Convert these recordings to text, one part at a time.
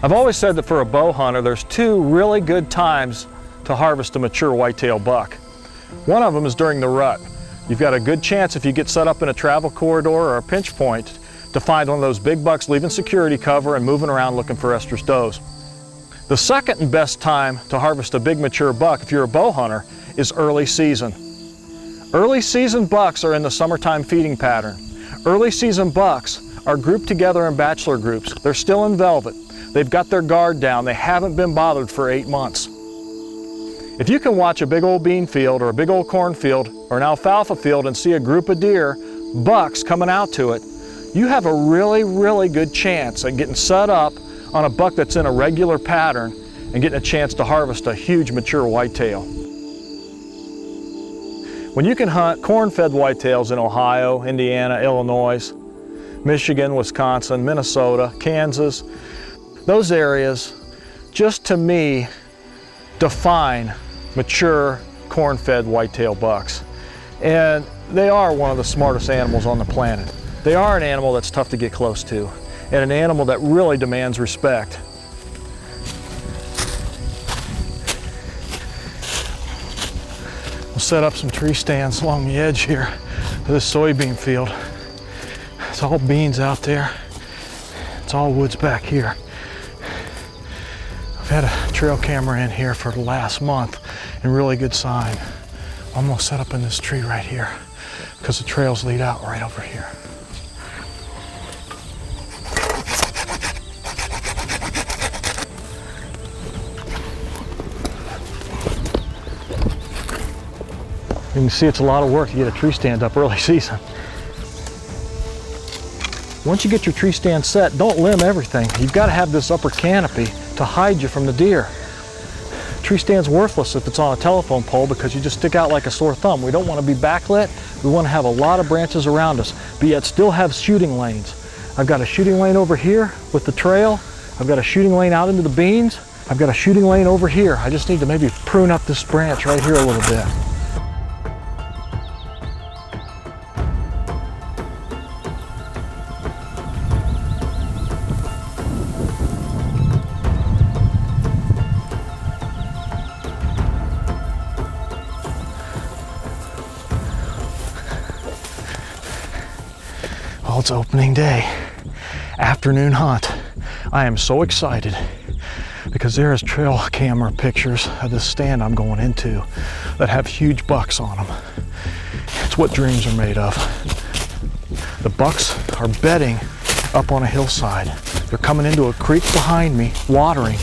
I've always said that for a bow hunter, there's two really good times to harvest a mature whitetail buck. One of them is during the rut. You've got a good chance if you get set up in a travel corridor or a pinch point to find one of those big bucks leaving security cover and moving around looking for estrus does. The second and best time to harvest a big mature buck if you're a bow hunter is early season. Early season bucks are in the summertime feeding pattern. Early season bucks are grouped together in bachelor groups. They're still in velvet. They've got their guard down. They haven't been bothered for 8 months. If you can watch a big old bean field or a big old corn field or an alfalfa field and see a group of deer, bucks coming out to it, you have a really good chance at getting set up on a buck that's in a regular pattern and getting a chance to harvest a huge mature whitetail. When you can hunt corn-fed whitetails in Ohio, Indiana, Illinois, Michigan, Wisconsin, Minnesota, Kansas, those areas, just to me, define mature corn-fed whitetail bucks. And they are one of the smartest animals on the planet. They are an animal that's tough to get close to, and an animal that really demands respect. We'll set up some tree stands along the edge here of this soybean field. It's all beans out there. It's all woods back here. I've had a trail camera in here for the last month, and really good sign. I'm gonna set up in this tree right here because the trails lead out right over here. You can see it's a lot of work to get a tree stand up early season. Once you get your tree stand set, don't limb everything. You've got to have this upper canopy to hide you from the deer. Tree stand's worthless if it's on a telephone pole because you just stick out like a sore thumb. We don't want to be backlit. We want to have a lot of branches around us, but yet still have shooting lanes. I've got a shooting lane over here with the trail. I've got a shooting lane out into the beans. I've got a shooting lane over here. I just need to maybe prune up this branch right here a little bit. Well, it's opening day, afternoon hunt. I am so excited because there is trail camera pictures of this stand I'm going into that have huge bucks on them. It's what dreams are made of. The bucks are bedding up on a hillside. They're coming into a creek behind me, watering,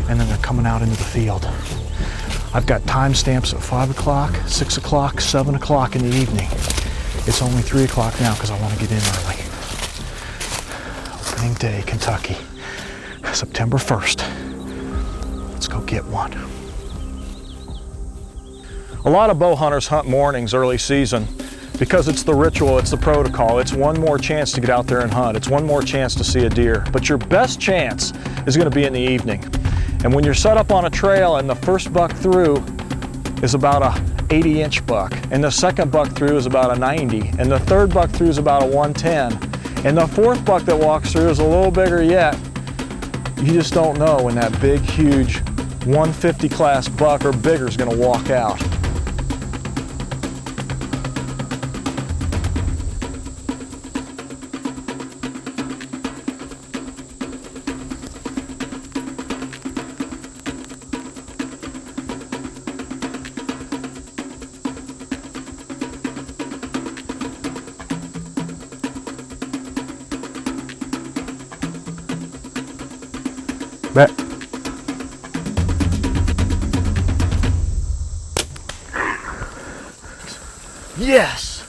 and then they're coming out into the field. I've got time stamps at 5 o'clock, 6 o'clock, 7 o'clock in the evening. It's only 3 o'clock now because I want to get in early. Opening day, Kentucky, September 1st. Let's go get one. A lot of bow hunters hunt mornings early season because it's the ritual, it's the protocol. It's one more chance to get out there and hunt. It's one more chance to see a deer. But your best chance is going to be in the evening. And when you're set up on a trail and the first buck through is about a 80-inch buck, and the second buck through is about a 90, and the third buck through is about a 110, and the fourth buck that walks through is a little bigger yet, you just don't know when that big, huge 150 class buck or bigger is going to walk out. Bet. Yes!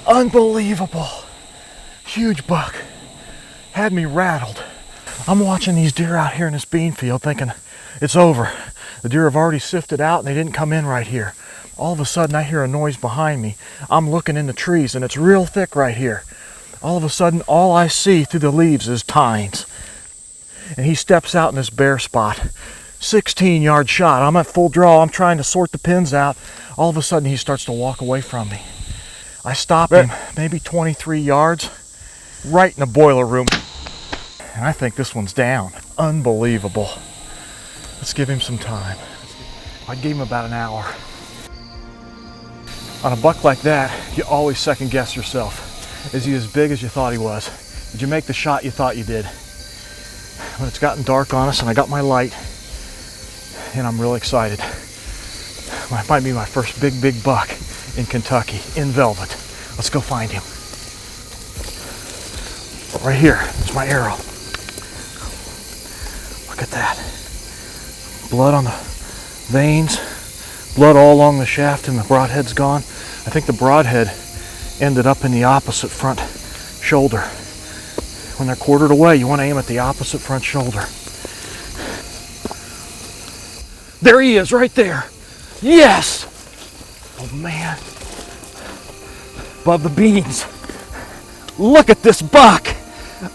Unbelievable. Huge buck. Had me rattled. I'm watching these deer out here in this bean field thinking it's over. The deer have already sifted out and they didn't come in right here. All of a sudden I hear a noise behind me. I'm looking in the trees and it's real thick right here. All of a sudden all I see through the leaves is tines. And he steps out in this bare spot. 16-yard shot. I'm at full draw. I'm trying to sort the pins out. All of a sudden, he starts to walk away from me. I stop him, maybe 23 yards, right in the boiler room. And I think this one's down. Unbelievable. Let's give him some time. I gave him about an hour. On a buck like that, you always second guess yourself. Is he as big as you thought he was? Did you make the shot you thought you did? When it's gotten dark on us and I got my light, and I'm really excited. It might be my first big buck in Kentucky, in velvet. Let's go find him. Right here, it's my arrow. Look at that. Blood on the veins, blood all along the shaft, and the broadhead's gone. I think the broadhead ended up in the opposite front shoulder. When they're quartered away, you want to aim at the opposite front shoulder. There he is, right there. Yes! Oh man. Above the beans. Look at this buck.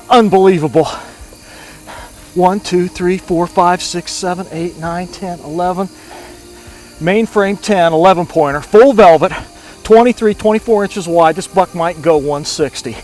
Unbelievable. 1, 2, 3, 4, 5, 6, 7, 8, 9, 10, 11. Mainframe 10, 11 pointer, full velvet, 23, 24 inches wide. This buck might go 160.